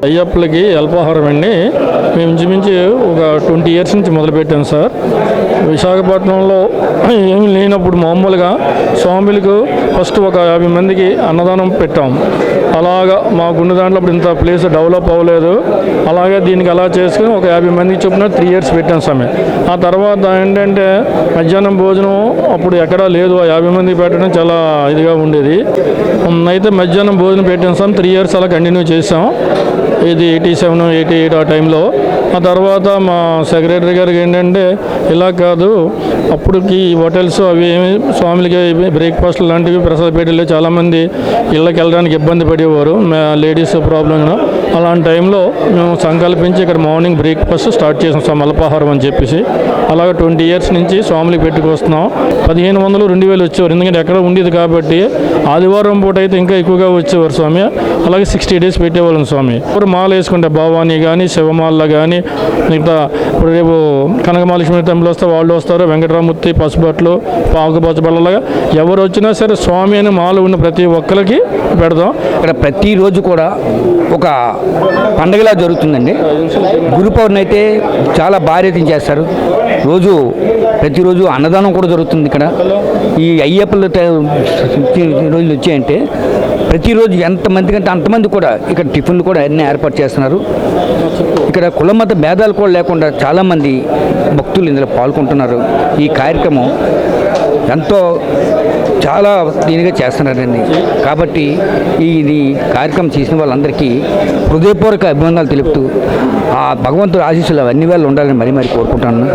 అయ్యప్పలకి అల్పాహారం అండి. మేము ఇంచుమించు ఒక 20 ఇయర్స్ నుంచి మొదలుపెట్టాం సార్. విశాఖపట్నంలో ఏమి లేనప్పుడు మామూలుగా స్వాములకు ఫస్ట్ ఒక 50 మందికి అన్నదానం పెట్టాం. అలాగా మాకున్న దాంట్లో అప్పుడు ఇంత ప్లేస్ డెవలప్ అవ్వలేదు. అలాగే దీనికి అలా చేసుకుని ఒక 50 మందికి చొప్పున 3 ఇయర్స్ పెట్టాం స్వామి. ఆ తర్వాత ఏంటంటే మధ్యాహ్నం భోజనం అప్పుడు ఎక్కడా లేదు. ఆ 50 మందికి పెట్టడం చాలా ఇదిగా ఉండేది. అయితే మధ్యాహ్నం భోజనం పెట్టాం స్వామి. 3 ఇయర్స్ అలా కంటిన్యూ చేసాం. ఇది 87, 88 ఆ టైంలో. ఆ తర్వాత మా సెక్రటరీ గారికి ఏంటంటే ఇలా కాదు, అప్పటికి హోటల్స్ అవి ఏమి స్వాములకి బ్రేక్ఫాస్ట్ లాంటివి ప్రసాదపేటలో చాలామంది ఇళ్ళకి వెళ్ళడానికి ఇబ్బంది పడేవారు, లేడీస్ ప్రాబ్లం. అలాంటి టైంలో మేము సంకల్పించి ఇక్కడ మార్నింగ్ బ్రేక్ఫాస్ట్ స్టార్ట్ చేసాం స్వామి, అల్పాహారం అని చెప్పేసి. అలాగే 20 ఇయర్స్ నుంచి స్వాములకి పెట్టుకొస్తున్నాం. 1500, 2000 వచ్చేవారు, ఎందుకంటే ఎక్కడ ఉండేది కాబట్టి. ఆదివారం పూట అయితే ఇంకా ఎక్కువగా వచ్చేవారు స్వామి. అలాగే 60 డేస్ పెట్టేవాళ్ళం స్వామి. ఇప్పుడు మాల వేసుకుంటే భవానీ కానీ శివమాల కానీ మిగతా ఇప్పుడు రేపు కనకమహాలక్ష్మి టెంపుల్ వస్తే వాళ్ళు వస్తారు, వెంకటరామూర్తి పసుబట్లు పాకు పసుబట్టలాగా ఎవరు వచ్చినా సరే స్వామి అని మాల ఉన్న ప్రతి ఒక్కరికి పెడదాం. ఇక్కడ ప్రతిరోజు కూడా ఒక పండగలా జరుగుతుందండి. గురు పౌర్ణమి అయితే చాలా భారీ ఎత్తున చేస్తారు. ప్రతిరోజు అన్నదానం కూడా జరుగుతుంది ఇక్కడ. ఈ అయ్యప్పల రోజులు వచ్చాయంటే ప్రతిరోజు ఎంతమంది కంటే అంతమంది కూడా ఇక్కడ టిఫిన్లు కూడా అన్నీ ఏర్పాటు చేస్తున్నారు. ఇక్కడ కుల మత భేదాలు కూడా లేకుండా చాలామంది భక్తులు ఇందులో పాల్గొంటున్నారు. ఈ కార్యక్రమం ఎంతో చాలా దీనిగా చేస్తున్నారండి. కాబట్టి ఇది కార్యక్రమం చేసిన వాళ్ళందరికీ హృదయపూర్వక అభినందనలు తెలుపుతూ ఆ భగవంతుడు ఆశీస్సులు అన్ని వేళ ఉండాలని మరీ కోరుకుంటున్నాను.